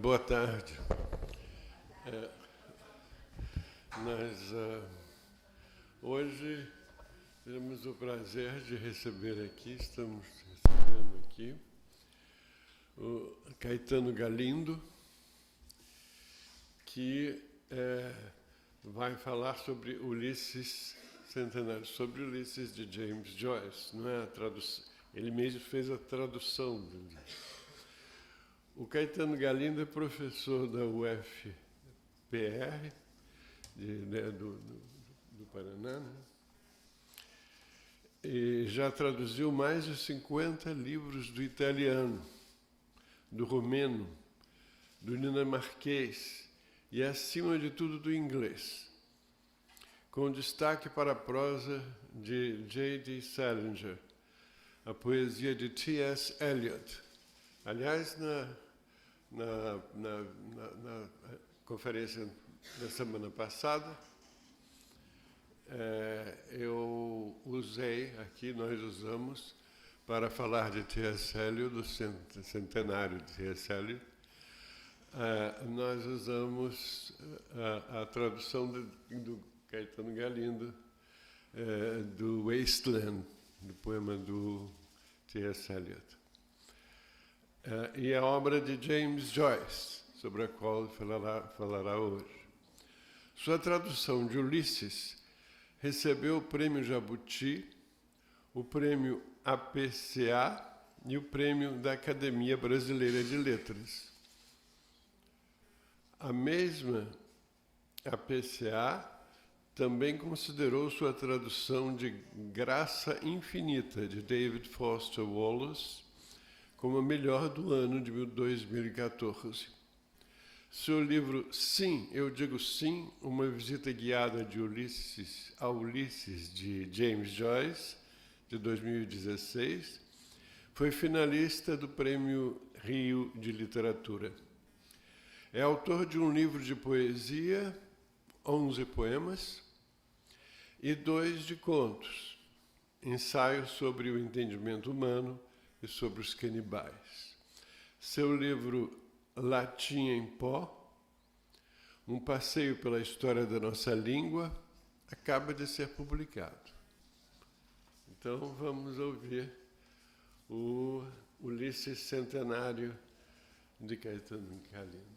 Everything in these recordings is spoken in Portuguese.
Boa tarde. Hoje temos o prazer de receber aqui, estamos recebendo aqui, o Caetano Galindo, que vai falar sobre Ulisses Centenário, sobre Ulisses de James Joyce. Não é a tradução, ele mesmo fez a tradução do livro. O Caetano Galindo é professor da UFPR, do Paraná, né? E já traduziu mais de 50 livros do italiano, do romeno, do dinamarquês e, acima de tudo, do inglês, com destaque para a prosa de J.D. Salinger, a poesia de T.S. Eliot. Aliás, na conferência da semana passada, nós usamos, para falar de T.S. Eliot, do centenário de T.S. Eliot, nós usamos a tradução do Caetano Galindo, do Wasteland, do poema do T.S. Eliot. E a obra de James Joyce, sobre a qual falará hoje. Sua tradução de Ulisses recebeu o Prêmio Jabuti, o Prêmio APCA e o Prêmio da Academia Brasileira de Letras. A mesma APCA também considerou sua tradução de Graça Infinita, de David Foster Wallace, como a melhor do ano de 2014. Seu livro Sim, Eu Digo Sim, uma visita guiada de Ulisses de James Joyce, de 2016, foi finalista do Prêmio Rio de Literatura. É autor de um livro de poesia, 11 poemas, e 2 de contos, ensaios sobre o entendimento humano e sobre os canibais. Seu livro Latim em Pó, um passeio pela história da nossa língua, acaba de ser publicado. Então vamos ouvir o Ulisses Centenário de Caetano Galindo.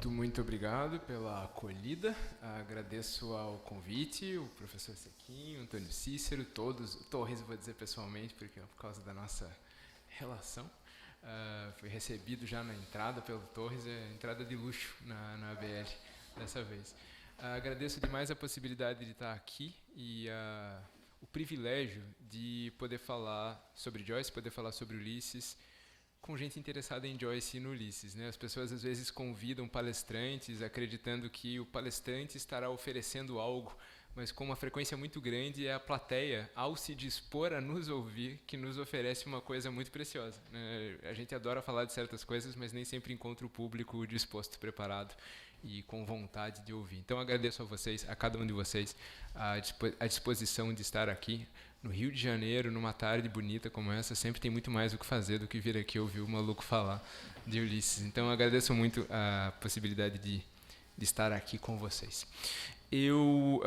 Muito obrigado pela acolhida. Agradeço ao convite, o professor Sequinho, Antônio Cícero, todos, Torres, vou dizer pessoalmente, porque é por causa da nossa relação. Fui recebido já na entrada pelo Torres, é entrada de luxo na ABL dessa vez. Agradeço demais a possibilidade de estar aqui e o privilégio de poder falar sobre Joyce, poder falar sobre Ulisses, com gente interessada em Joyce e no Ulisses, né? As pessoas às vezes convidam palestrantes acreditando que o palestrante estará oferecendo algo, mas com uma frequência muito grande é a plateia, ao se dispor a nos ouvir, que nos oferece uma coisa muito preciosa, né? A gente adora falar de certas coisas, mas nem sempre encontra o público disposto, preparado e com vontade de ouvir. Então agradeço a vocês, a cada um de vocês, a disposição de estar aqui no Rio de Janeiro, numa tarde bonita como essa. Sempre tem muito mais o que fazer do que vir aqui ouvir o maluco falar de Ulisses. Então agradeço muito a possibilidade de estar aqui com vocês. Eu,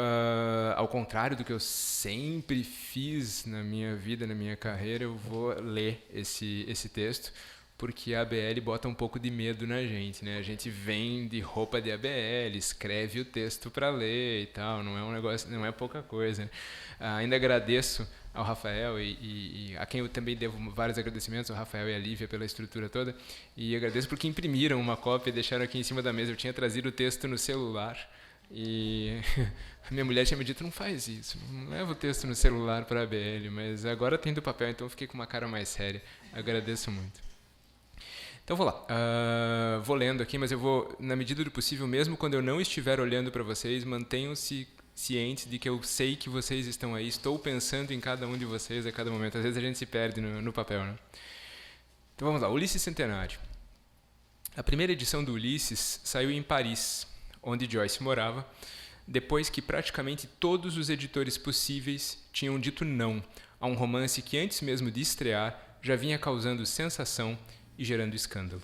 ao contrário do que eu sempre fiz na minha vida, na minha carreira, eu vou ler esse texto, porque a ABL bota um pouco de medo na gente, né? A gente vem de roupa de ABL, escreve o texto para ler e tal, não é um negócio, não é pouca coisa, né? Ainda agradeço ao Rafael e a quem eu também devo vários agradecimentos, ao Rafael e a Lívia pela estrutura toda, e agradeço porque imprimiram uma cópia e deixaram aqui em cima da mesa. Eu tinha trazido o texto no celular e a minha mulher tinha me dito, não faz isso, não leva o texto no celular para a ABL, mas agora tem do papel, então eu fiquei com uma cara mais séria. Agradeço muito. Então vou lá, vou lendo aqui, mas eu vou, na medida do possível, mesmo quando eu não estiver olhando para vocês, mantenham-se cientes de que eu sei que vocês estão aí, estou pensando em cada um de vocês a cada momento. Às vezes a gente se perde no papel, né? Então vamos lá, Ulisses Centenário. A primeira edição do Ulisses saiu em Paris, onde Joyce morava, depois que praticamente todos os editores possíveis tinham dito não, a um romance que antes mesmo de estrear já vinha causando sensação e gerando escândalo.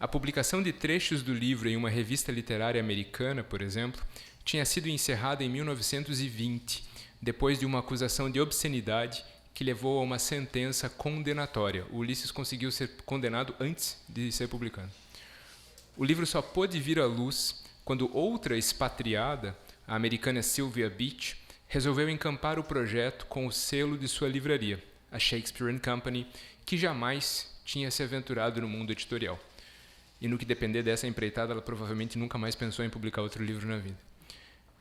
A publicação de trechos do livro em uma revista literária americana, por exemplo, tinha sido encerrada em 1920, depois de uma acusação de obscenidade que levou a uma sentença condenatória. O Ulisses conseguiu ser condenado antes de ser publicado. O livro só pôde vir à luz quando outra expatriada, a americana Sylvia Beach, resolveu encampar o projeto com o selo de sua livraria, a Shakespeare & Company, que jamais tinha se aventurado no mundo editorial. E no que depender dessa empreitada, ela provavelmente nunca mais pensou em publicar outro livro na vida.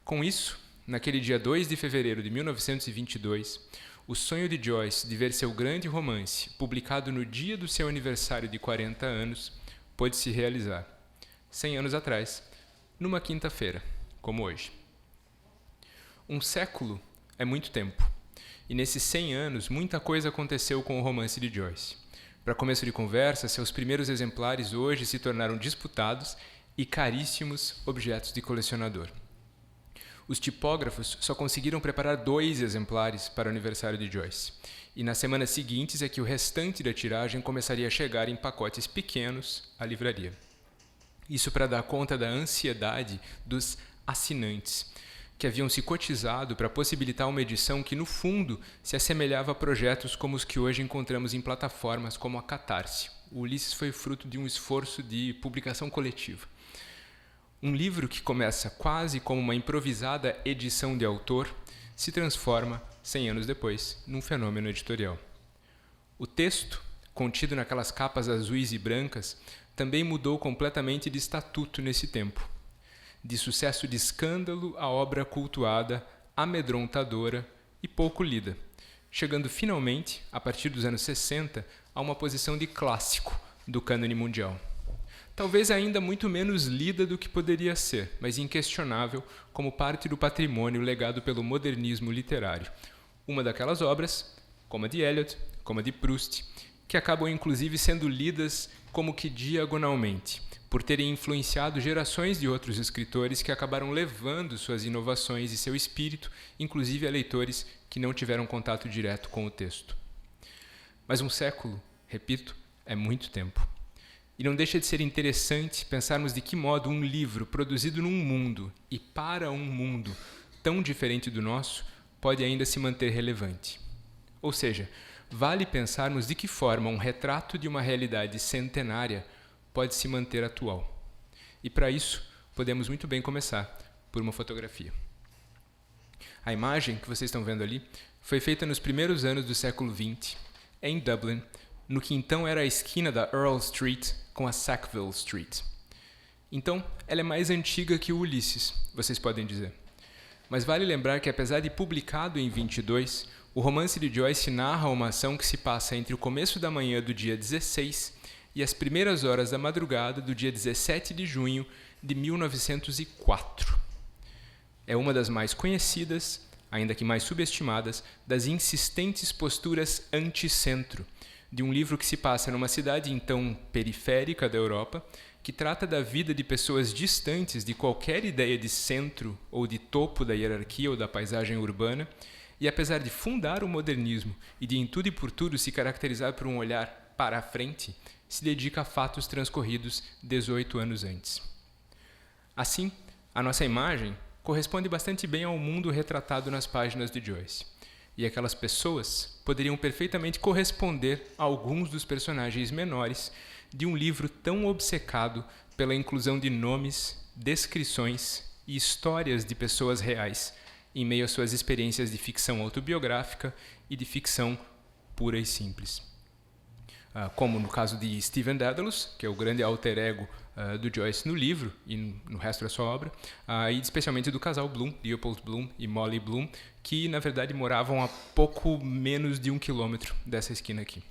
Com isso, naquele dia 2 de fevereiro de 1922, o sonho de Joyce de ver seu grande romance publicado no dia do seu aniversário de 40 anos pôde se realizar, 100 anos atrás, numa quinta-feira, como hoje. Um século é muito tempo, e nesses 100 anos muita coisa aconteceu com o romance de Joyce. Para começo de conversa, seus primeiros exemplares hoje se tornaram disputados e caríssimos objetos de colecionador. Os tipógrafos só conseguiram preparar 2 exemplares para o aniversário de Joyce, e nas semanas seguintes é que o restante da tiragem começaria a chegar em pacotes pequenos à livraria. Isso para dar conta da ansiedade dos assinantes, que haviam se cotizado para possibilitar uma edição que, no fundo, se assemelhava a projetos como os que hoje encontramos em plataformas como a Catarse. O Ulisses foi fruto de um esforço de publicação coletiva. Um livro que começa quase como uma improvisada edição de autor se transforma, 100 anos depois, num fenômeno editorial. O texto, contido naquelas capas azuis e brancas, também mudou completamente de estatuto nesse tempo. De sucesso de escândalo a obra cultuada, amedrontadora e pouco lida, chegando finalmente, a partir dos anos 60, a uma posição de clássico do cânone mundial. Talvez ainda muito menos lida do que poderia ser, mas inquestionável como parte do patrimônio legado pelo modernismo literário. Uma daquelas obras, como a de Eliot, como a de Proust, que acabam inclusive sendo lidas como que diagonalmente, por terem influenciado gerações de outros escritores que acabaram levando suas inovações e seu espírito, inclusive a leitores que não tiveram contato direto com o texto. Mas um século, repito, é muito tempo. E não deixa de ser interessante pensarmos de que modo um livro produzido num mundo e para um mundo tão diferente do nosso pode ainda se manter relevante. Ou seja, vale pensarmos de que forma um retrato de uma realidade centenária pode se manter atual. E para isso, podemos muito bem começar por uma fotografia. A imagem que vocês estão vendo ali foi feita nos primeiros anos do século XX, em Dublin, no que então era a esquina da Earl Street com a Sackville Street. Então, ela é mais antiga que o Ulisses, vocês podem dizer. Mas vale lembrar que, apesar de publicado em 22, o romance de Joyce narra uma ação que se passa entre o começo da manhã do dia 16 e as primeiras horas da madrugada do dia 17 de junho de 1904. É uma das mais conhecidas, ainda que mais subestimadas, das insistentes posturas anti-centro, de um livro que se passa numa cidade então periférica da Europa, que trata da vida de pessoas distantes de qualquer ideia de centro ou de topo da hierarquia ou da paisagem urbana, e apesar de fundar o modernismo e de em tudo e por tudo se caracterizar por um olhar para a frente, se dedica a fatos transcorridos 18 anos antes. Assim, a nossa imagem corresponde bastante bem ao mundo retratado nas páginas de Joyce. E aquelas pessoas poderiam perfeitamente corresponder a alguns dos personagens menores de um livro tão obcecado pela inclusão de nomes, descrições e histórias de pessoas reais em meio às suas experiências de ficção autobiográfica e de ficção pura e simples. Como no caso de Stephen Dedalus, que é o grande alter ego do Joyce no livro e no resto da sua obra, e especialmente do casal Bloom, Leopold Bloom e Molly Bloom, que na verdade moravam a pouco menos de 1 quilômetro dessa esquina aqui.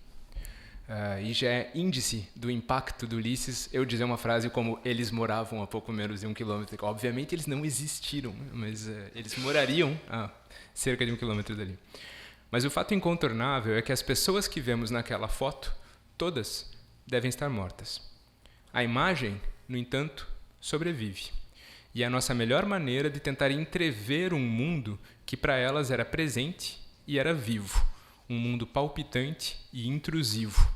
E já é índice do impacto do Ulisses eu dizer uma frase como eles moravam a pouco menos de 1 quilômetro. Obviamente eles não existiram, mas eles morariam a cerca de 1 quilômetro dali. Mas o fato incontornável é que as pessoas que vemos naquela foto, todas devem estar mortas. A imagem, no entanto, sobrevive. E é a nossa melhor maneira de tentar entrever um mundo que para elas era presente e era vivo, um mundo palpitante e intrusivo.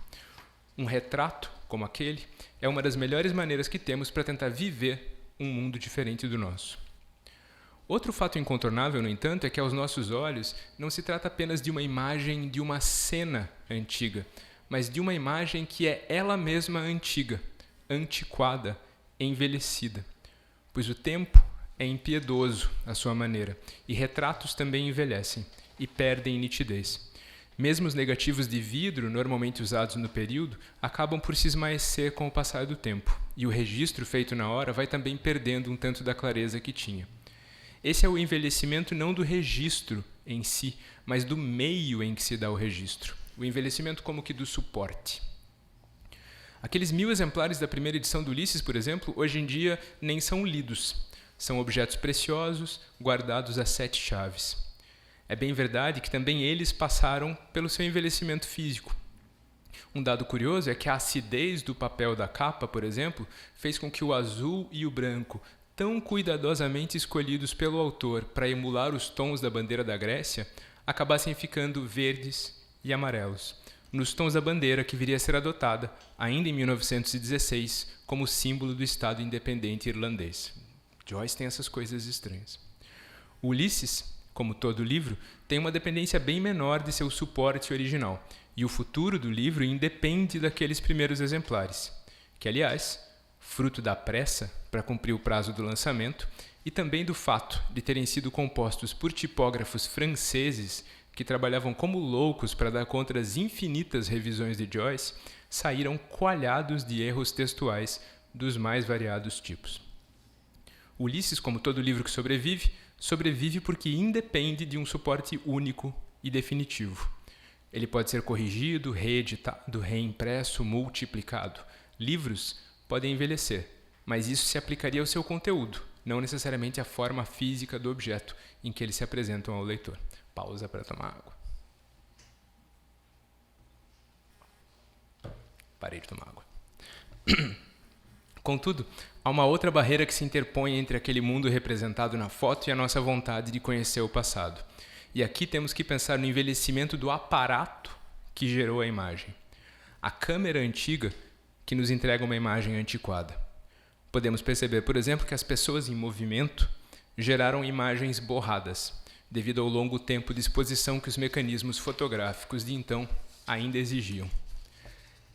Um retrato, como aquele, é uma das melhores maneiras que temos para tentar viver um mundo diferente do nosso. Outro fato incontornável, no entanto, é que aos nossos olhos não se trata apenas de uma imagem de uma cena antiga, mas de uma imagem que é ela mesma antiga, antiquada, envelhecida. Pois o tempo é impiedoso à sua maneira, e retratos também envelhecem e perdem nitidez. Mesmo os negativos de vidro, normalmente usados no período, acabam por se esmaecer com o passar do tempo, e o registro feito na hora vai também perdendo um tanto da clareza que tinha. Esse é o envelhecimento não do registro em si, mas do meio em que se dá o registro. O envelhecimento como que do suporte. Aqueles 1000 exemplares da primeira edição do Ulisses, por exemplo, hoje em dia nem são lidos. São objetos preciosos, guardados a 7 chaves. É bem verdade que também eles passaram pelo seu envelhecimento físico. Um dado curioso é que a acidez do papel da capa, por exemplo, fez com que o azul e o branco, tão cuidadosamente escolhidos pelo autor para emular os tons da bandeira da Grécia, acabassem ficando verdes e amarelos, nos tons da bandeira que viria a ser adotada, ainda em 1916, como símbolo do Estado independente irlandês. Joyce tem essas coisas estranhas. O Ulisses, como todo livro, tem uma dependência bem menor de seu suporte original, e o futuro do livro independe daqueles primeiros exemplares, que, aliás, fruto da pressa para cumprir o prazo do lançamento e também do fato de terem sido compostos por tipógrafos franceses que trabalhavam como loucos para dar conta das infinitas revisões de Joyce, saíram coalhados de erros textuais dos mais variados tipos. Ulisses, como todo livro que sobrevive porque independe de um suporte único e definitivo. Ele pode ser corrigido, reeditado, reimpresso, multiplicado. Livros podem envelhecer, mas isso se aplicaria ao seu conteúdo, não necessariamente à forma física do objeto em que eles se apresentam ao leitor. Pausa para tomar água. Parei de tomar água. Contudo, há uma outra barreira que se interpõe entre aquele mundo representado na foto e a nossa vontade de conhecer o passado. E aqui temos que pensar no envelhecimento do aparato que gerou a imagem. A câmera antiga que nos entrega uma imagem antiquada. Podemos perceber, por exemplo, que as pessoas em movimento geraram imagens borradas, devido ao longo tempo de exposição que os mecanismos fotográficos de então ainda exigiam.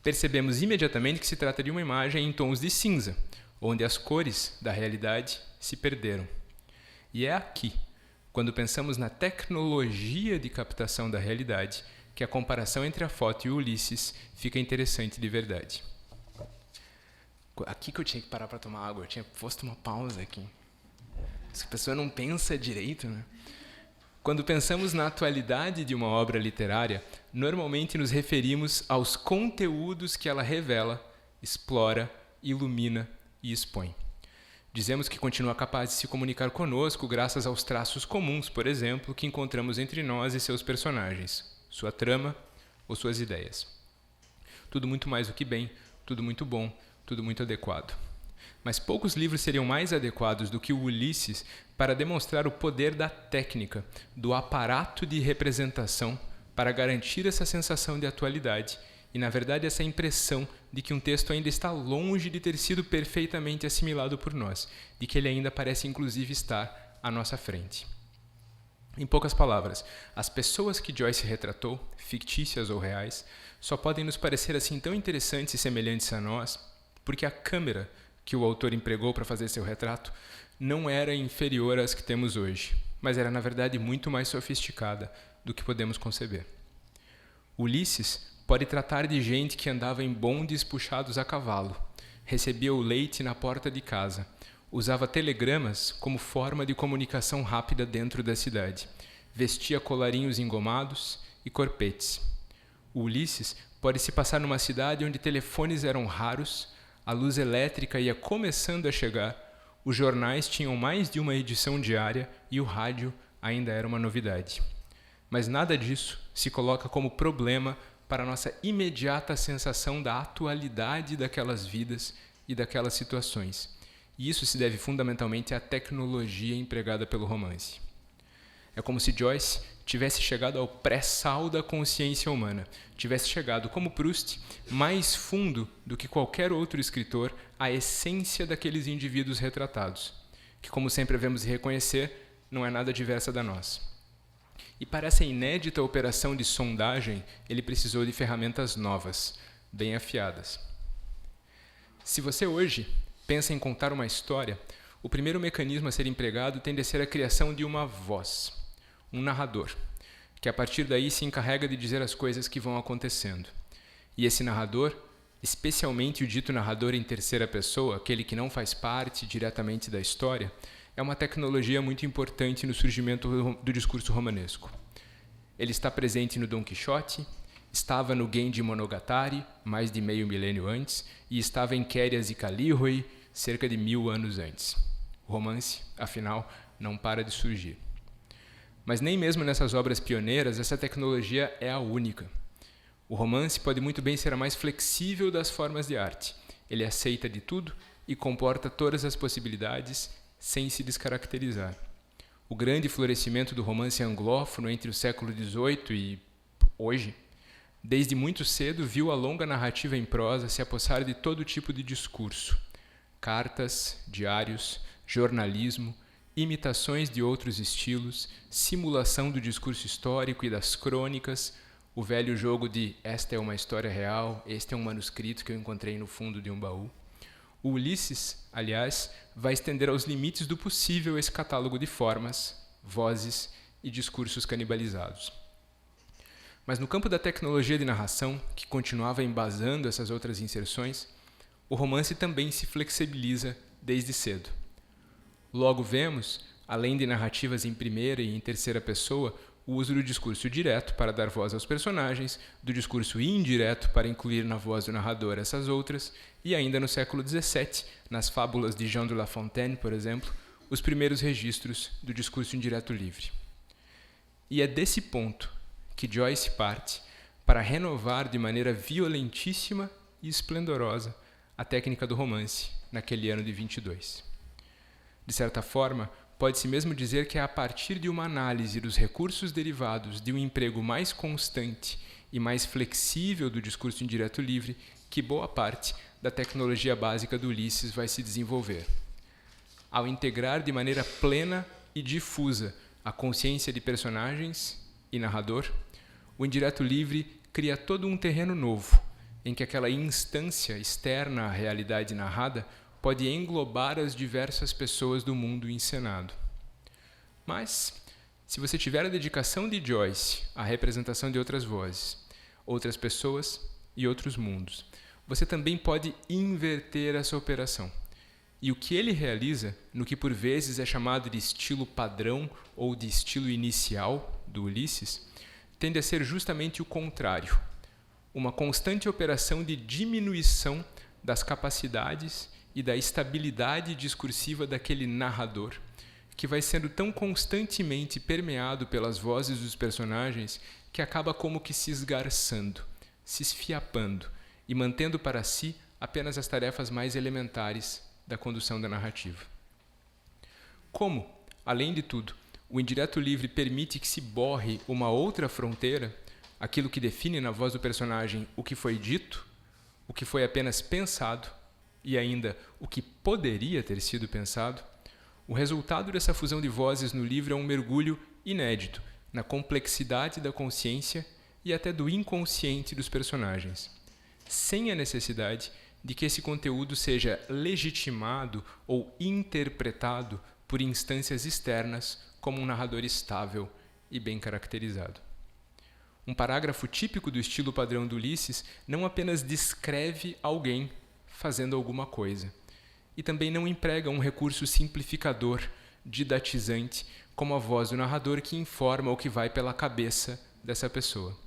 Percebemos imediatamente que se trata de uma imagem em tons de cinza, onde as cores da realidade se perderam. E é aqui, quando pensamos na tecnologia de captação da realidade, que a comparação entre a foto e o Ulisses fica interessante de verdade. Aqui que eu tinha que parar para tomar água, eu tinha posto uma pausa aqui. Essa pessoa não pensa direito, né? Quando pensamos na atualidade de uma obra literária, normalmente nos referimos aos conteúdos que ela revela, explora, ilumina e expõe. Dizemos que continua capaz de se comunicar conosco graças aos traços comuns, por exemplo, que encontramos entre nós e seus personagens, sua trama ou suas ideias. Tudo muito mais do que bem, tudo muito bom, tudo muito adequado. Mas poucos livros seriam mais adequados do que o Ulisses para demonstrar o poder da técnica, do aparato de representação para garantir essa sensação de atualidade e, na verdade, essa impressão de que um texto ainda está longe de ter sido perfeitamente assimilado por nós, de que ele ainda parece, inclusive, estar à nossa frente. Em poucas palavras, as pessoas que Joyce retratou, fictícias ou reais, só podem nos parecer assim tão interessantes e semelhantes a nós, porque a câmera que o autor empregou para fazer seu retrato não era inferior às que temos hoje, mas era, na verdade, muito mais sofisticada do que podemos conceber. Ulisses pode tratar de gente que andava em bondes puxados a cavalo, recebia o leite na porta de casa, usava telegramas como forma de comunicação rápida dentro da cidade, vestia colarinhos engomados e corpetes. O Ulisses pode se passar numa cidade onde telefones eram raros, a luz elétrica ia começando a chegar, os jornais tinham mais de uma edição diária e o rádio ainda era uma novidade. Mas nada disso se coloca como problema para a nossa imediata sensação da atualidade daquelas vidas e daquelas situações. E isso se deve fundamentalmente à tecnologia empregada pelo romance. É como se Joyce tivesse chegado ao pré-sal da consciência humana, tivesse chegado, como Proust, mais fundo do que qualquer outro escritor, à essência daqueles indivíduos retratados, que, como sempre havemos de reconhecer, não é nada diversa da nossa. E para essa inédita operação de sondagem, ele precisou de ferramentas novas, bem afiadas. Se você hoje pensa em contar uma história, o primeiro mecanismo a ser empregado tende a ser a criação de uma voz, um narrador, que a partir daí se encarrega de dizer as coisas que vão acontecendo. E esse narrador, especialmente o dito narrador em terceira pessoa, aquele que não faz parte diretamente da história, é uma tecnologia muito importante no surgimento do discurso romanesco. Ele está presente no Dom Quixote, estava no Genji Monogatari, mais de meio milênio antes, e estava em Quérias e Calíroe, cerca de 1000 anos antes. O romance, afinal, não para de surgir. Mas nem mesmo nessas obras pioneiras essa tecnologia é a única. O romance pode muito bem ser a mais flexível das formas de arte. Ele aceita de tudo e comporta todas as possibilidades sem se descaracterizar. O grande florescimento do romance anglófono entre o século XVIII e hoje, desde muito cedo viu a longa narrativa em prosa se apossar de todo tipo de discurso. Cartas, diários, jornalismo, imitações de outros estilos, simulação do discurso histórico e das crônicas, o velho jogo de esta é uma história real, este é um manuscrito que eu encontrei no fundo de um baú. O Ulisses, aliás, vai estender aos limites do possível esse catálogo de formas, vozes e discursos canibalizados. Mas no campo da tecnologia de narração, que continuava embasando essas outras inserções, o romance também se flexibiliza desde cedo. Logo vemos, além de narrativas em primeira e em terceira pessoa, o uso do discurso direto para dar voz aos personagens, do discurso indireto para incluir na voz do narrador essas outras, e ainda no século XVII, nas fábulas de Jean de La Fontaine, por exemplo, os primeiros registros do discurso indireto livre. E é desse ponto que Joyce parte para renovar de maneira violentíssima e esplendorosa a técnica do romance naquele ano de 22. De certa forma, pode-se mesmo dizer que é a partir de uma análise dos recursos derivados de um emprego mais constante e mais flexível do discurso indireto livre que boa parte da tecnologia básica do Ulisses vai se desenvolver. Ao integrar de maneira plena e difusa a consciência de personagens e narrador, o indireto livre cria todo um terreno novo, em que aquela instância externa à realidade narrada pode englobar as diversas pessoas do mundo encenado. Mas, se você tiver a dedicação de Joyce à representação de outras vozes, outras pessoas e outros mundos, você também pode inverter essa operação. E o que ele realiza, no que por vezes é chamado de estilo padrão ou de estilo inicial do Ulisses, tende a ser justamente o contrário. Uma constante operação de diminuição das capacidades e da estabilidade discursiva daquele narrador, que vai sendo tão constantemente permeado pelas vozes dos personagens que acaba como que se esgarçando, se esfiapando e mantendo para si apenas as tarefas mais elementares da condução da narrativa. Como, além de tudo, o indireto livre permite que se borre uma outra fronteira, aquilo que define na voz do personagem o que foi dito, o que foi apenas pensado e ainda o que poderia ter sido pensado, o resultado dessa fusão de vozes no livro é um mergulho inédito na complexidade da consciência e até do inconsciente dos personagens, sem a necessidade de que esse conteúdo seja legitimado ou interpretado por instâncias externas como um narrador estável e bem caracterizado. Um parágrafo típico do estilo padrão do Ulisses não apenas descreve alguém fazendo alguma coisa, e também não emprega um recurso simplificador, didatizante, como a voz do narrador que informa o que vai pela cabeça dessa pessoa.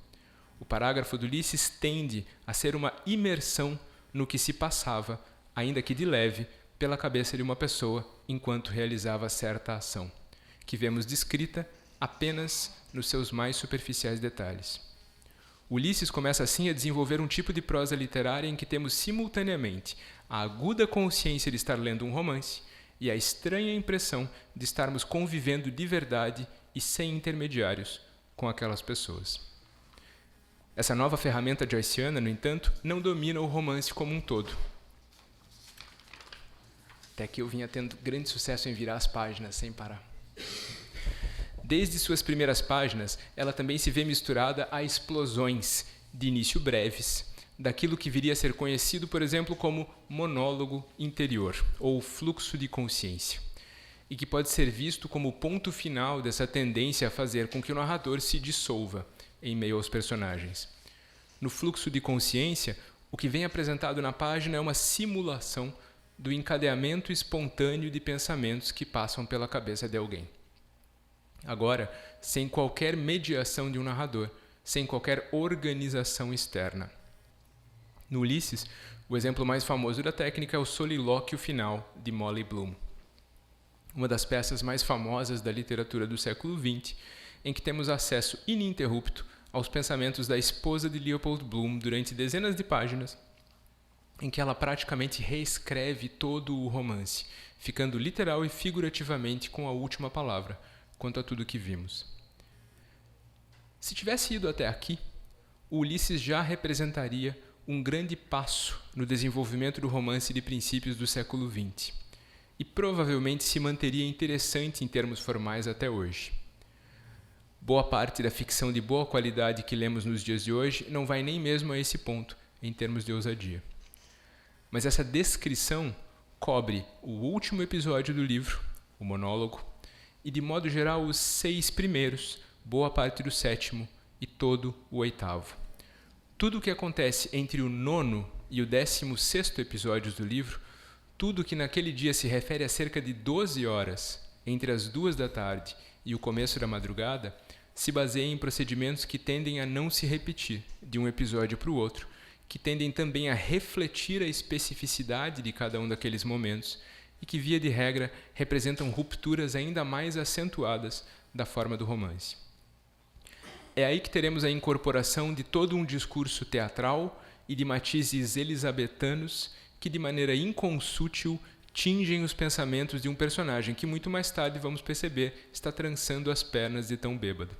O parágrafo do Ulisses tende a ser uma imersão no que se passava, ainda que de leve, pela cabeça de uma pessoa enquanto realizava certa ação, que vemos descrita apenas nos seus mais superficiais detalhes. Ulisses começa assim a desenvolver um tipo de prosa literária em que temos simultaneamente a aguda consciência de estar lendo um romance e a estranha impressão de estarmos convivendo de verdade e sem intermediários com aquelas pessoas. Essa nova ferramenta joyciana, no entanto, não domina o romance como um todo. Até que eu vinha tendo grande sucesso em virar as páginas sem parar. Desde suas primeiras páginas, ela também se vê misturada a explosões, de início breves, daquilo que viria a ser conhecido, por exemplo, como monólogo interior, ou fluxo de consciência, e que pode ser visto como o ponto final dessa tendência a fazer com que o narrador se dissolva em meio aos personagens. No fluxo de consciência, o que vem apresentado na página é uma simulação do encadeamento espontâneo de pensamentos que passam pela cabeça de alguém. Agora, sem qualquer mediação de um narrador, sem qualquer organização externa. No Ulisses, o exemplo mais famoso da técnica é o solilóquio final de Molly Bloom, uma das peças mais famosas da literatura do século XX, em que temos acesso ininterrupto aos pensamentos da esposa de Leopold Bloom durante dezenas de páginas, em que ela praticamente reescreve todo o romance, ficando literal e figurativamente com a última palavra, quanto a tudo que vimos. Se tivesse ido até aqui, o Ulisses já representaria um grande passo no desenvolvimento do romance de princípios do século XX, e provavelmente se manteria interessante em termos formais até hoje. Boa parte da ficção de boa qualidade que lemos nos dias de hoje não vai nem mesmo a esse ponto, em termos de ousadia. Mas essa descrição cobre o último episódio do livro, o monólogo, e de modo geral os 6 primeiros, boa parte do 7º e todo o 8º. Tudo o que acontece entre o 9º e o 16º episódios do livro, tudo que naquele dia se refere a cerca de 12 horas, entre as 2 da tarde e o começo da madrugada, se baseia em procedimentos que tendem a não se repetir de um episódio para o outro, que tendem também a refletir a especificidade de cada um daqueles momentos e que, via de regra, representam rupturas ainda mais acentuadas da forma do romance. É aí que teremos a incorporação de todo um discurso teatral e de matizes elisabetanos que, de maneira inconsútil, tingem os pensamentos de um personagem que, muito mais tarde, vamos perceber, está trançando as pernas de tão bêbado.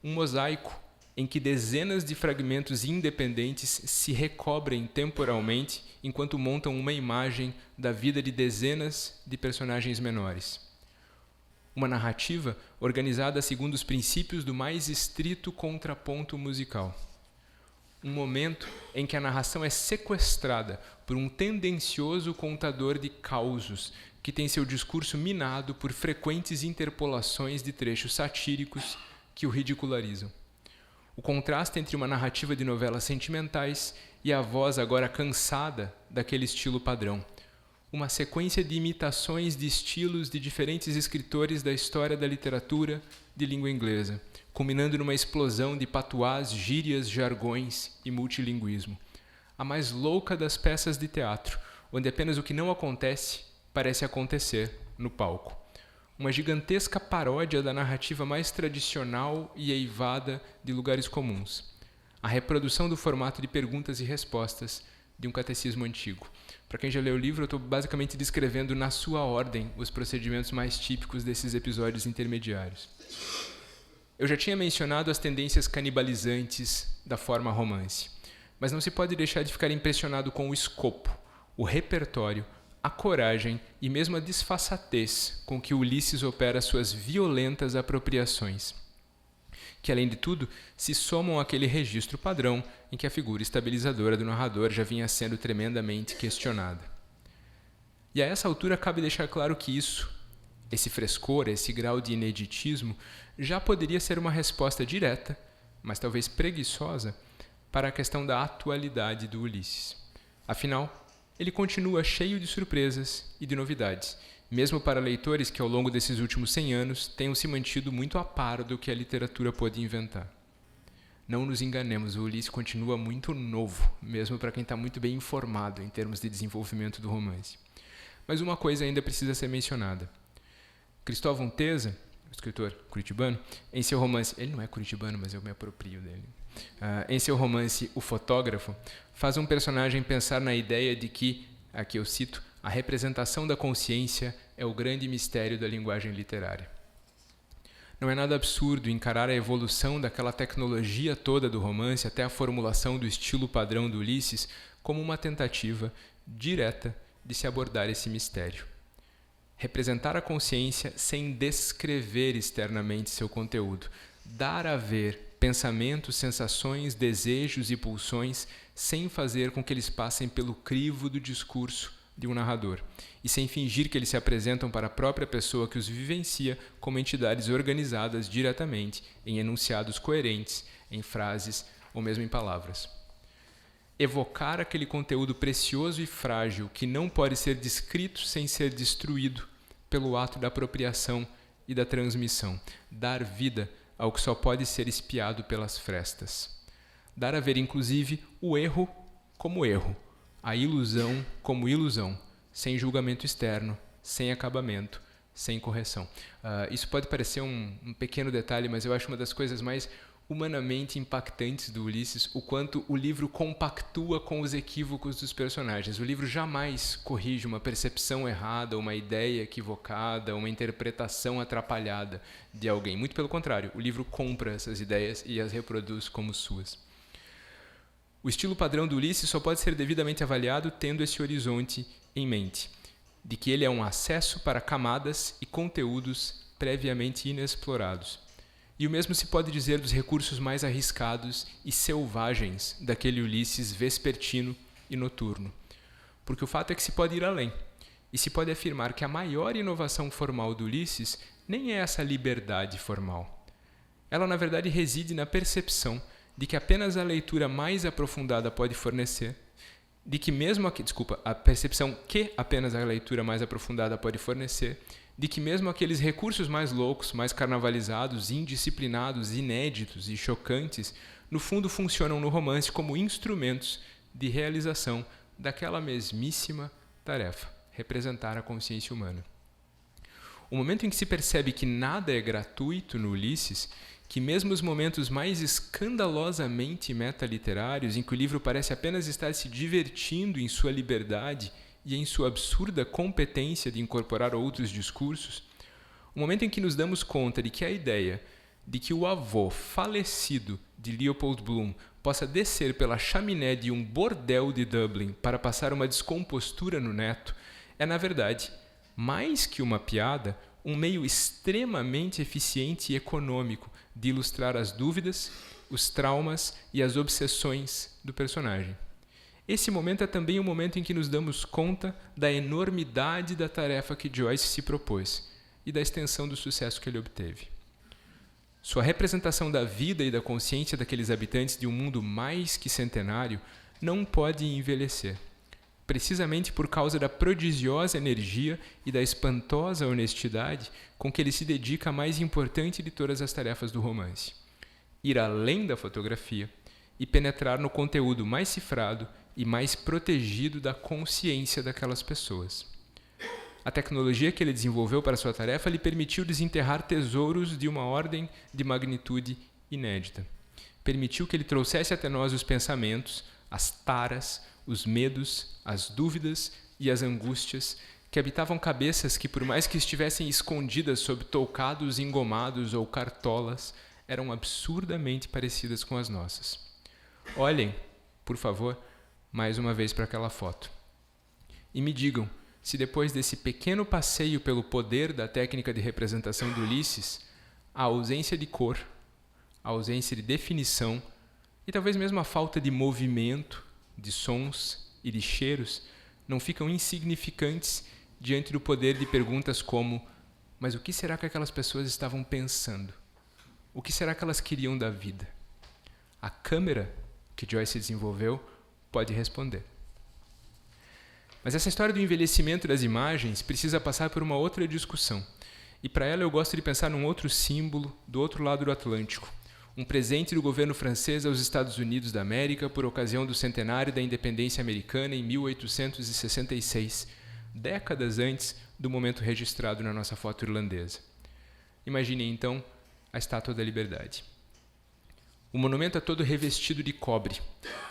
Um mosaico em que dezenas de fragmentos independentes se recobrem temporalmente enquanto montam uma imagem da vida de dezenas de personagens menores. Uma narrativa organizada segundo os princípios do mais estrito contraponto musical. Um momento em que a narração é sequestrada por um tendencioso contador de causos que tem seu discurso minado por frequentes interpolações de trechos satíricos que o ridicularizam. O contraste entre uma narrativa de novelas sentimentais e a voz agora cansada daquele estilo padrão. Uma sequência de imitações de estilos de diferentes escritores da história da literatura de língua inglesa, culminando numa explosão de patuás, gírias, jargões e multilinguismo. A mais louca das peças de teatro, onde apenas o que não acontece parece acontecer no palco. Uma gigantesca paródia da narrativa mais tradicional e eivada de Lugares Comuns. A reprodução do formato de perguntas e respostas de um catecismo antigo. Para quem já leu o livro, eu estou basicamente descrevendo na sua ordem os procedimentos mais típicos desses episódios intermediários. Eu já tinha mencionado as tendências canibalizantes da forma romance, mas não se pode deixar de ficar impressionado com o escopo, o repertório, a coragem e mesmo a disfarçatez com que Ulisses opera suas violentas apropriações, que, além de tudo, se somam àquele registro padrão em que a figura estabilizadora do narrador já vinha sendo tremendamente questionada. E a essa altura cabe deixar claro que isso, esse frescor, esse grau de ineditismo, já poderia ser uma resposta direta, mas talvez preguiçosa, para a questão da atualidade do Ulisses. Afinal, ele continua cheio de surpresas e de novidades, mesmo para leitores que ao longo desses últimos 100 anos tenham se mantido muito a par do que a literatura pôde inventar. Não nos enganemos, o Ulisses continua muito novo, mesmo para quem está muito bem informado em termos de desenvolvimento do romance. Mas uma coisa ainda precisa ser mencionada. Cristóvão Teza, escritor curitibano, em seu romance... Ele não é curitibano, mas eu me aproprio dele. Em seu romance O Fotógrafo, faz um personagem pensar na ideia de que, aqui eu cito, a representação da consciência é o grande mistério da linguagem literária. Não é nada absurdo encarar a evolução daquela tecnologia toda do romance até a formulação do estilo padrão do Ulisses como uma tentativa direta de se abordar esse mistério. Representar a consciência sem descrever externamente seu conteúdo, dar a ver pensamentos, sensações, desejos e pulsões sem fazer com que eles passem pelo crivo do discurso de um narrador e sem fingir que eles se apresentam para a própria pessoa que os vivencia como entidades organizadas diretamente em enunciados coerentes, em frases ou mesmo em palavras. Evocar aquele conteúdo precioso e frágil que não pode ser descrito sem ser destruído pelo ato da apropriação e da transmissão. Dar vida ao que só pode ser espiado pelas frestas. Dar a ver, inclusive, o erro como erro, a ilusão como ilusão, sem julgamento externo, sem acabamento, sem correção. Isso pode parecer um pequeno detalhe, mas eu acho uma das coisas mais humanamente impactantes do Ulisses, o quanto o livro compactua com os equívocos dos personagens. O livro jamais corrige uma percepção errada, uma ideia equivocada, uma interpretação atrapalhada de alguém. Muito pelo contrário, o livro compra essas ideias e as reproduz como suas. O estilo padrão do Ulisses só pode ser devidamente avaliado tendo esse horizonte em mente, de que ele é um acesso para camadas e conteúdos previamente inexplorados. E o mesmo se pode dizer dos recursos mais arriscados e selvagens daquele Ulisses vespertino e noturno. Porque o fato é que se pode ir além, e se pode afirmar que a maior inovação formal do Ulisses nem é essa liberdade formal. Ela, na verdade, reside na percepção de que apenas a leitura mais aprofundada pode fornecer, de que mesmo a percepção que apenas a leitura mais aprofundada pode fornecer, de que mesmo aqueles recursos mais loucos, mais carnavalizados, indisciplinados, inéditos e chocantes, no fundo funcionam no romance como instrumentos de realização daquela mesmíssima tarefa, representar a consciência humana. O momento em que se percebe que nada é gratuito no Ulisses, que mesmo os momentos mais escandalosamente metaliterários, em que o livro parece apenas estar se divertindo em sua liberdade e em sua absurda competência de incorporar outros discursos, o momento em que nos damos conta de que a ideia de que o avô falecido de Leopold Bloom possa descer pela chaminé de um bordel de Dublin para passar uma descompostura no neto é, na verdade, mais que uma piada, um meio extremamente eficiente e econômico de ilustrar as dúvidas, os traumas e as obsessões do personagem. Esse momento é também o momento em que nos damos conta da enormidade da tarefa que Joyce se propôs e da extensão do sucesso que ele obteve. Sua representação da vida e da consciência daqueles habitantes de um mundo mais que centenário não pode envelhecer, precisamente por causa da prodigiosa energia e da espantosa honestidade com que ele se dedica à mais importante de todas as tarefas do romance: ir além da fotografia e penetrar no conteúdo mais cifrado e mais protegido da consciência daquelas pessoas. A tecnologia que ele desenvolveu para sua tarefa lhe permitiu desenterrar tesouros de uma ordem de magnitude inédita. Permitiu que ele trouxesse até nós os pensamentos, as taras, os medos, as dúvidas e as angústias que habitavam cabeças que, por mais que estivessem escondidas sob toucados engomados ou cartolas, eram absurdamente parecidas com as nossas. Olhem, por favor, mais uma vez para aquela foto. E me digam se depois desse pequeno passeio pelo poder da técnica de representação do Ulisses, a ausência de cor, a ausência de definição e talvez mesmo a falta de movimento, de sons e de cheiros não ficam insignificantes diante do poder de perguntas como: mas o que será que aquelas pessoas estavam pensando? O que será que elas queriam da vida? A câmera que Joyce desenvolveu pode responder. Mas essa história do envelhecimento das imagens precisa passar por uma outra discussão. E para ela eu gosto de pensar num outro símbolo do outro lado do Atlântico. Um presente do governo francês aos Estados Unidos da América por ocasião do centenário da independência americana em 1866, décadas antes do momento registrado na nossa foto irlandesa. Imaginem então a Estátua da Liberdade. O monumento é todo revestido de cobre,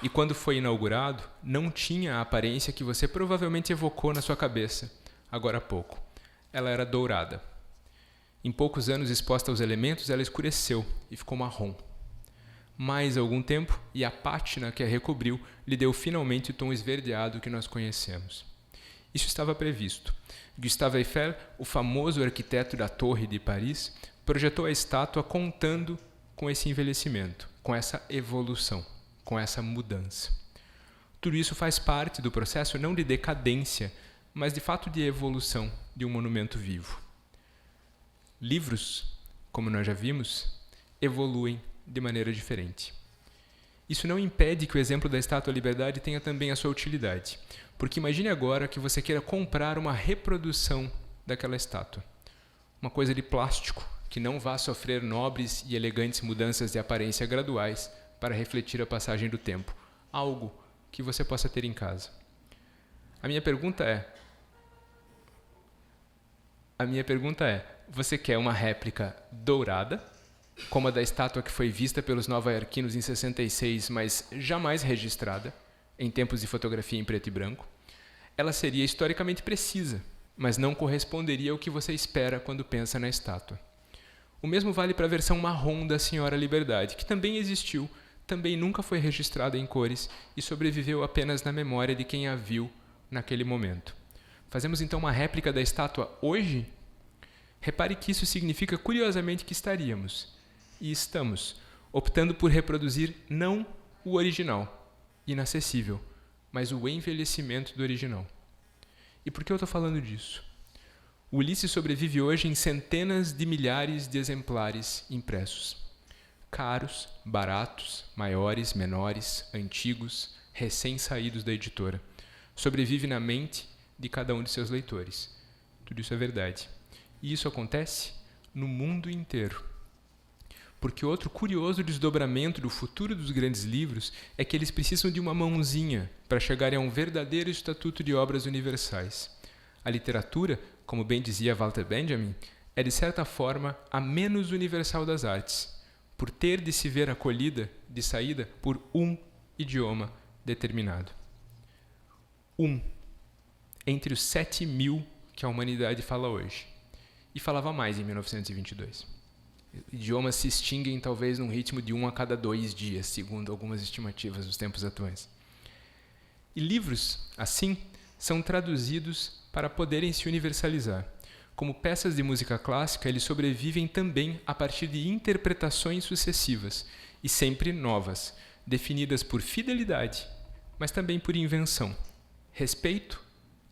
e quando foi inaugurado, não tinha a aparência que você provavelmente evocou na sua cabeça, agora há pouco. Ela era dourada. Em poucos anos exposta aos elementos, ela escureceu e ficou marrom. Mais algum tempo, e a pátina que a recobriu lhe deu finalmente o tom esverdeado que nós conhecemos. Isso estava previsto. Gustave Eiffel, o famoso arquiteto da Torre de Paris, projetou a estátua contando com esse envelhecimento, com essa evolução, com essa mudança. Tudo isso faz parte do processo não de decadência, mas de fato de evolução de um monumento vivo. Livros, como nós já vimos, evoluem de maneira diferente. Isso não impede que o exemplo da Estátua da Liberdade tenha também a sua utilidade, porque imagine agora que você queira comprar uma reprodução daquela estátua. Uma coisa de plástico, que não vá sofrer nobres e elegantes mudanças de aparência graduais para refletir a passagem do tempo. Algo que você possa ter em casa. A minha pergunta é, você quer uma réplica dourada, como a da estátua que foi vista pelos nova-iorquinos em 66, mas jamais registrada, em tempos de fotografia em preto e branco? Ela seria historicamente precisa, mas não corresponderia ao que você espera quando pensa na estátua. O mesmo vale para a versão marrom da Senhora Liberdade, que também existiu, também nunca foi registrada em cores e sobreviveu apenas na memória de quem a viu naquele momento. Fazemos então uma réplica da estátua hoje? Repare que isso significa curiosamente que estaríamos, e estamos, optando por reproduzir não o original, inacessível, mas o envelhecimento do original. E por que eu estou falando disso? O Ulisses sobrevive hoje em centenas de milhares de exemplares impressos. Caros, baratos, maiores, menores, antigos, recém-saídos da editora. Sobrevive na mente de cada um de seus leitores. Tudo isso é verdade. E isso acontece no mundo inteiro. Porque outro curioso desdobramento do futuro dos grandes livros é que eles precisam de uma mãozinha para chegarem a um verdadeiro estatuto de obras universais. A literatura, como bem dizia Walter Benjamin, é de certa forma a menos universal das artes, por ter de se ver acolhida de saída por um idioma determinado. Entre os 7.000 que a humanidade fala hoje. E falava mais em 1922. Idiomas se extinguem talvez num ritmo de 1 a cada 2 dias, segundo algumas estimativas dos tempos atuais. E livros, assim, são traduzidos para poderem se universalizar. Como peças de música clássica, eles sobrevivem também a partir de interpretações sucessivas, e sempre novas, definidas por fidelidade, mas também por invenção, respeito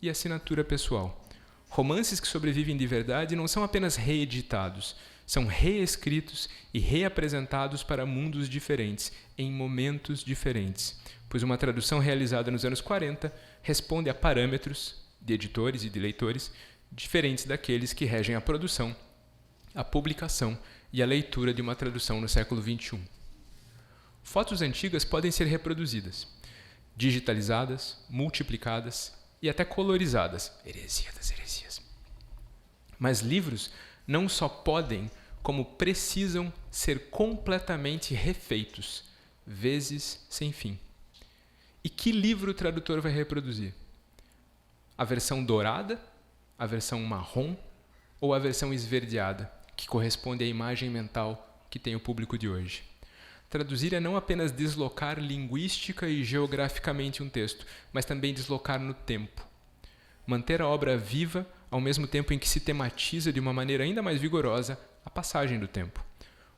e assinatura pessoal. Romances que sobrevivem de verdade não são apenas reeditados, são reescritos e reapresentados para mundos diferentes, em momentos diferentes, pois uma tradução realizada nos anos 40 responde a parâmetros de editores e de leitores diferentes daqueles que regem a produção, a publicação e a leitura de uma tradução no século XXI. Fotos antigas podem ser reproduzidas, digitalizadas, multiplicadas e até colorizadas. Heresia das heresias. Mas livros não só podem, como precisam ser completamente refeitos, vezes sem fim. E que livro o tradutor vai reproduzir? A versão dourada, a versão marrom ou a versão esverdeada, que corresponde à imagem mental que tem o público de hoje? Traduzir é não apenas deslocar linguística e geograficamente um texto, mas também deslocar no tempo. Manter a obra viva ao mesmo tempo em que se tematiza de uma maneira ainda mais vigorosa a passagem do tempo.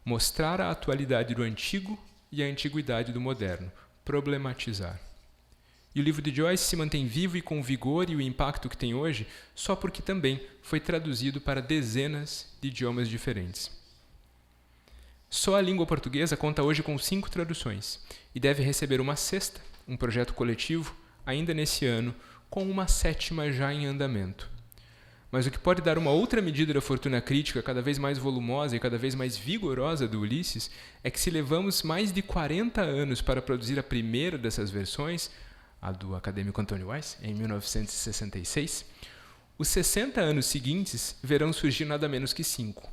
Mostrar a atualidade do antigo e a antiguidade do moderno. Problematizar. E o livro de Joyce se mantém vivo e com o vigor e o impacto que tem hoje só porque também foi traduzido para dezenas de idiomas diferentes. Só a língua portuguesa conta hoje com 5 traduções e deve receber uma 6ª, um projeto coletivo, ainda nesse ano, com uma 7ª já em andamento. Mas o que pode dar uma outra medida da fortuna crítica cada vez mais volumosa e cada vez mais vigorosa do Ulisses é que se levamos mais de 40 anos para produzir a primeira dessas versões, a do acadêmico Antônio Weiss, em 1966, os 60 anos seguintes verão surgir nada menos que 5.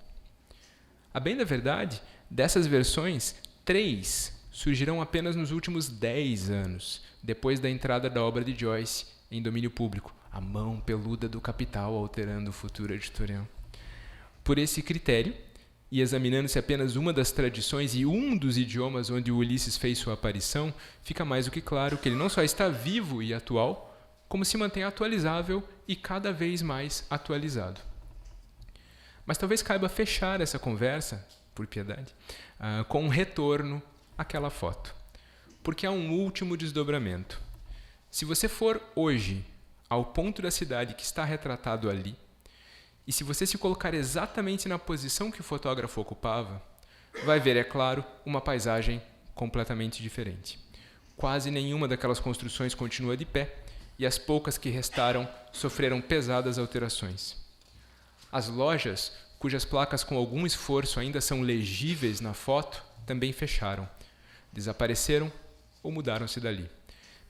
A bem da verdade, dessas versões, 3 surgirão apenas nos últimos 10 anos, depois da entrada da obra de Joyce em domínio público, a mão peluda do capital alterando o futuro editorial. Por esse critério, e examinando-se apenas uma das tradições e um dos idiomas onde o Ulisses fez sua aparição, fica mais do que claro que ele não só está vivo e atual, como se mantém atualizável e cada vez mais atualizado. Mas talvez caiba fechar essa conversa, por piedade, com um retorno àquela foto. Porque há um último desdobramento. Se você for hoje ao ponto da cidade que está retratado ali, e se você se colocar exatamente na posição que o fotógrafo ocupava, vai ver, é claro, uma paisagem completamente diferente. Quase nenhuma daquelas construções continua de pé, e as poucas que restaram sofreram pesadas alterações. As lojas, cujas placas com algum esforço ainda são legíveis na foto, também fecharam, desapareceram ou mudaram-se dali.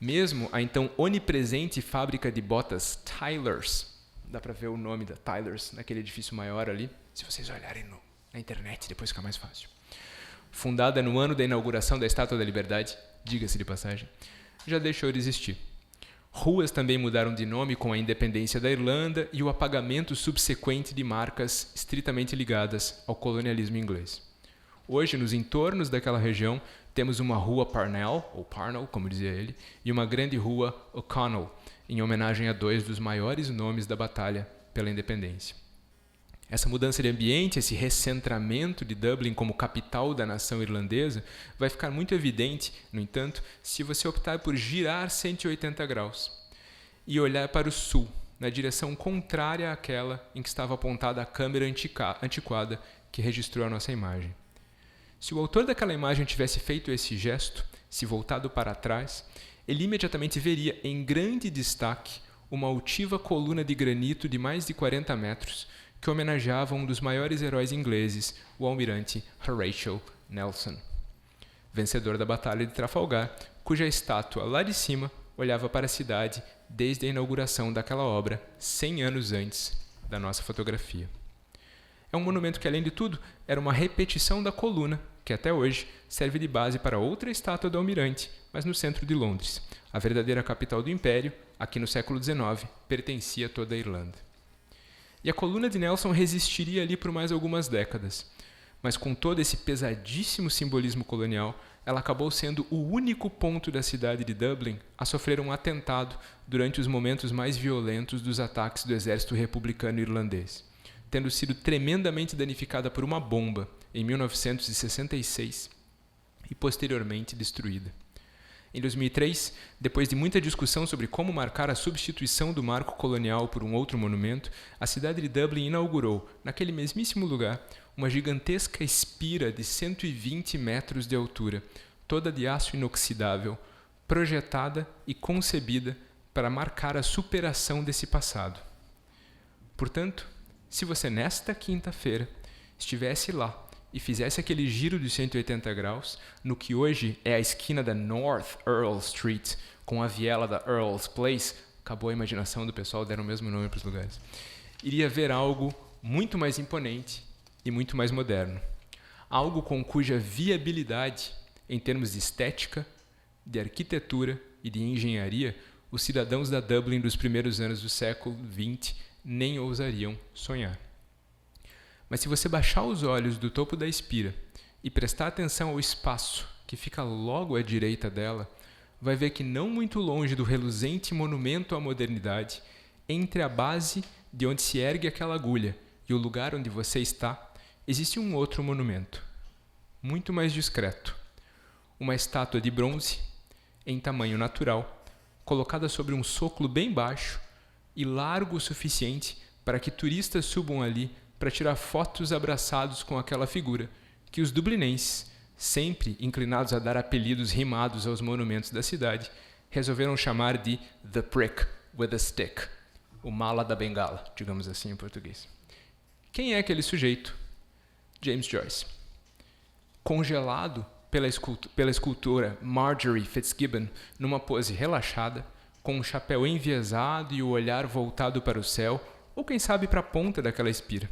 Mesmo a então onipresente fábrica de botas Tyler's, dá para ver o nome da Tyler's naquele edifício maior ali, se vocês olharem na internet, depois fica mais fácil. Fundada no ano da inauguração da Estátua da Liberdade, diga-se de passagem, já deixou de existir. Ruas também mudaram de nome com a independência da Irlanda e o apagamento subsequente de marcas estritamente ligadas ao colonialismo inglês. Hoje, nos entornos daquela região, temos uma rua Parnell, ou Parnell, como dizia ele, e uma grande rua O'Connell, em homenagem a dois dos maiores nomes da batalha pela independência. Essa mudança de ambiente, esse recentramento de Dublin como capital da nação irlandesa, vai ficar muito evidente, no entanto, se você optar por girar 180 graus e olhar para o sul, na direção contrária àquela em que estava apontada a câmera antiquada que registrou a nossa imagem. Se o autor daquela imagem tivesse feito esse gesto, se voltado para trás, ele imediatamente veria em grande destaque uma altiva coluna de granito de mais de 40 metros que homenageava um dos maiores heróis ingleses, o almirante Horatio Nelson, vencedor da Batalha de Trafalgar, cuja estátua lá de cima olhava para a cidade desde a inauguração daquela obra 100 anos antes da nossa fotografia. É um monumento que, além de tudo, era uma repetição da coluna, que até hoje serve de base para outra estátua do almirante, mas no centro de Londres. A verdadeira capital do Império, aqui no século XIX, pertencia a toda a Irlanda. E a coluna de Nelson resistiria ali por mais algumas décadas. Mas com todo esse pesadíssimo simbolismo colonial, ela acabou sendo o único ponto da cidade de Dublin a sofrer um atentado durante os momentos mais violentos dos ataques do exército republicano irlandês, tendo sido tremendamente danificada por uma bomba em 1966 e posteriormente destruída. Em 2003, depois de muita discussão sobre como marcar a substituição do marco colonial por um outro monumento, a cidade de Dublin inaugurou, naquele mesmíssimo lugar, uma gigantesca espira de 120 metros de altura, toda de aço inoxidável, projetada e concebida para marcar a superação desse passado. Portanto, se você nesta quinta-feira estivesse lá e fizesse aquele giro de 180 graus, no que hoje é a esquina da North Earl Street, com a viela da Earl's Place, acabou a imaginação do pessoal, deram o mesmo nome para os lugares, iria ver algo muito mais imponente e muito mais moderno. Algo com cuja viabilidade, em termos de estética, de arquitetura e de engenharia, os cidadãos da Dublin dos primeiros anos do século XX nem ousariam sonhar. Mas se você baixar os olhos do topo da espira e prestar atenção ao espaço que fica logo à direita dela, vai ver que não muito longe do reluzente monumento à modernidade, entre a base de onde se ergue aquela agulha e o lugar onde você está, existe um outro monumento, muito mais discreto. Uma estátua de bronze, em tamanho natural, colocada sobre um soclo bem baixo e largo o suficiente para que turistas subam ali para tirar fotos abraçados com aquela figura, que os dublinenses, sempre inclinados a dar apelidos rimados aos monumentos da cidade, resolveram chamar de The Prick with a Stick, o mala da bengala, digamos assim em português. Quem é aquele sujeito? James Joyce. Congelado pela escultora Marjorie Fitzgibbon numa pose relaxada, com um chapéu enviesado e o olhar voltado para o céu, ou quem sabe para a ponta daquela espira.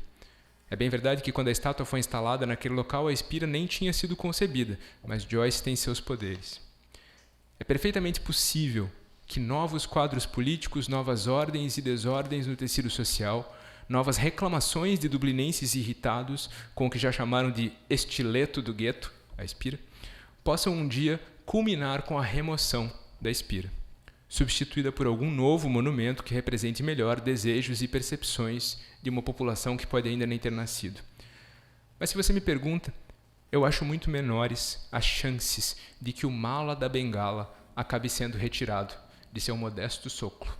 É bem verdade que quando a estátua foi instalada naquele local, a espira nem tinha sido concebida, mas Joyce tem seus poderes. É perfeitamente possível que novos quadros políticos, novas ordens e desordens no tecido social, novas reclamações de dublinenses irritados com o que já chamaram de estileto do gueto, a Espira, possam um dia culminar com a remoção da Espira, substituída por algum novo monumento que represente melhor desejos e percepções de uma população que pode ainda nem ter nascido. Mas se você me pergunta, eu acho muito menores as chances de que o mala da Bengala acabe sendo retirado de seu modesto soclo.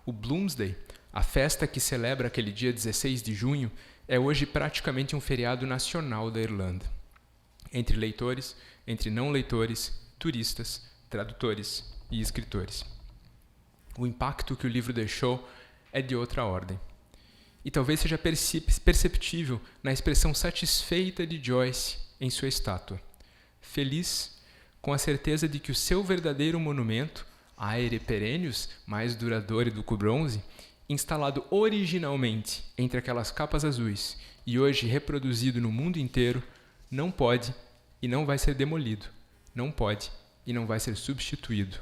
O Bloomsday, a festa que celebra aquele dia 16 de junho, é hoje praticamente um feriado nacional da Irlanda. Entre leitores, entre não leitores, turistas, tradutores e escritores. O impacto que o livro deixou é de outra ordem. E talvez seja perceptível na expressão satisfeita de Joyce em sua estátua. Feliz, com a certeza de que o seu verdadeiro monumento, Aere Perennius, mais duradouro do que o bronze, instalado originalmente entre aquelas capas azuis e hoje reproduzido no mundo inteiro, não pode e não vai ser demolido, não pode e não vai ser substituído.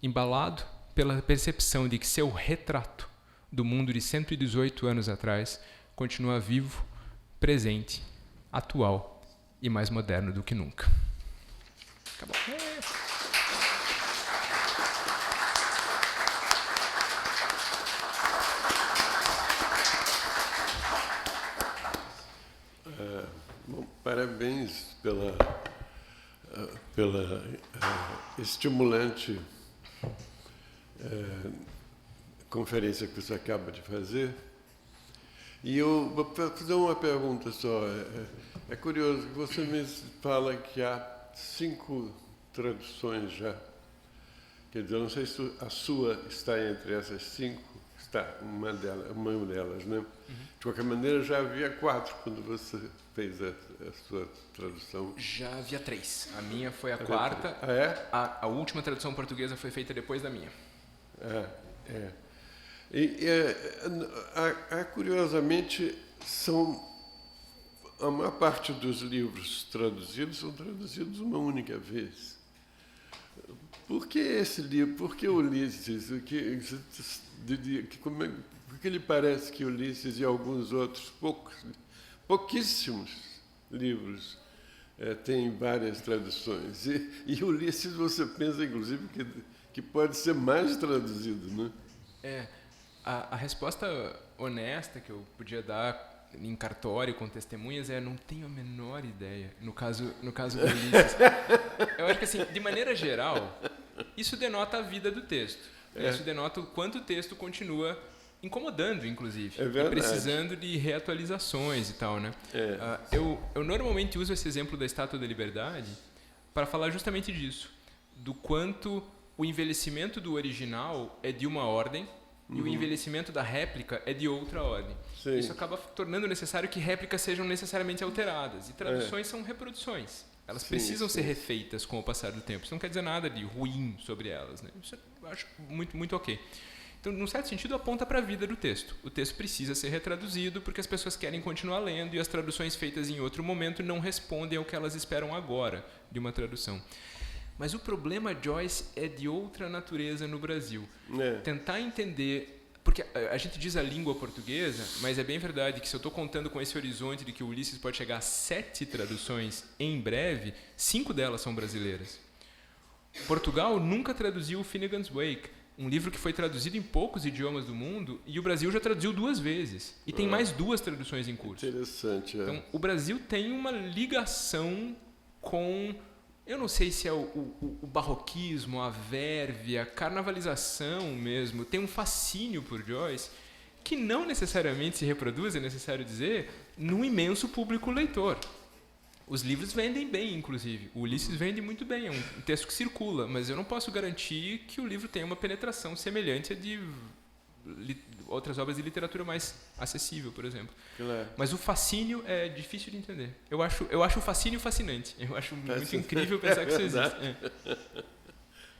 Embalado pela percepção de que seu retrato do mundo de 118 anos atrás continua vivo, presente, atual e mais moderno do que nunca. Acabou. Bom, parabéns pela estimulante conferência que você acaba de fazer. E eu vou fazer uma pergunta só. É curioso que você me fala que há 5 traduções já. Quer dizer, eu não sei se a sua está entre essas 5. Está, uma delas, né? De qualquer maneira, já havia 4 quando você fez a sua tradução. Já havia 3. A minha foi a quarta. Ah, é? A última tradução portuguesa foi feita depois da minha. Curiosamente, a maior parte dos livros traduzidos são traduzidos uma única vez. Por que esse livro? Por que Ulisses? Por que lhe parece que Ulisses e alguns outros, pouquíssimos livros, têm várias traduções? E Ulisses, você pensa, inclusive, que pode ser mais traduzido, né? A resposta honesta que eu podia dar em cartório com testemunhas não tenho a menor ideia. No caso do Ulisses, eu acho que assim, de maneira geral, isso denota a vida do texto. Isso denota o quanto o texto continua incomodando, inclusive, e precisando de reatualizações e tal, né? Eu normalmente uso esse exemplo da Estátua da Liberdade para falar justamente disso, do quanto o envelhecimento do original é de uma ordem e o envelhecimento da réplica é de outra ordem. Sim. Isso acaba tornando necessário que réplicas sejam necessariamente alteradas. E traduções são reproduções. Elas precisam ser refeitas com o passar do tempo. Isso não quer dizer nada de ruim sobre elas, né? Isso eu acho muito, muito ok. Então, num certo sentido, aponta para a vida do texto. O texto precisa ser retraduzido porque as pessoas querem continuar lendo e as traduções feitas em outro momento não respondem ao que elas esperam agora de uma tradução. Mas o problema, Joyce, é de outra natureza no Brasil. Tentar entender... Porque a gente diz a língua portuguesa, mas é bem verdade que se eu estou contando com esse horizonte de que o Ulisses pode chegar a 7 traduções em breve, 5 delas são brasileiras. Portugal nunca traduziu o Finnegan's Wake, um livro que foi traduzido em poucos idiomas do mundo, e o Brasil já traduziu 2 vezes. E tem mais 2 traduções em curso. Interessante, Então, o Brasil tem uma ligação com... Eu não sei se é o barroquismo, a verve, a carnavalização mesmo. Tem um fascínio por Joyce que não necessariamente se reproduz, é necessário dizer, num imenso público leitor. Os livros vendem bem, inclusive. O Ulisses vende muito bem, é um texto que circula, mas eu não posso garantir que o livro tenha uma penetração semelhante a de outras obras de literatura mais acessível, por exemplo. Claro. Mas o fascínio é difícil de entender. Eu acho o fascínio fascinante. Eu acho muito incrível pensar que isso existe.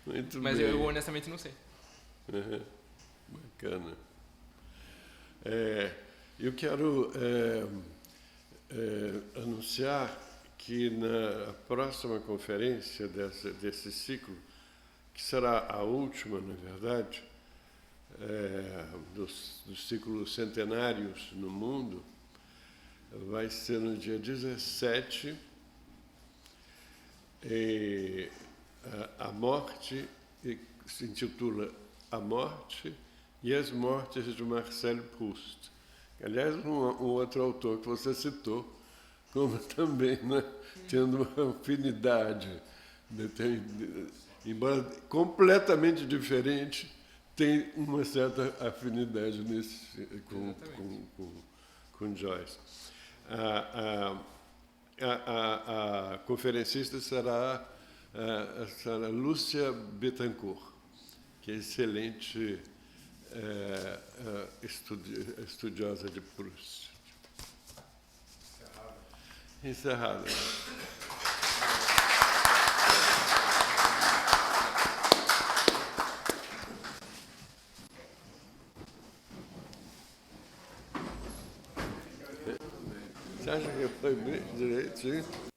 Muito Mas bem. Eu honestamente não sei. Bacana. Eu quero anunciar que na próxima conferência desse ciclo, que será a última, na verdade, dos ciclos centenários no mundo, vai ser no dia 17, a morte, se intitula A Morte e as Mortes de Marcel Proust. Aliás, um outro autor que você citou, como também, né, tendo uma afinidade, embora completamente diferente, tem uma certa afinidade com Joyce. A conferencista será a Lúcia Bettencourt, que é excelente estudiosa de Proust. Encerrado. Você acha que foi bem direitinho?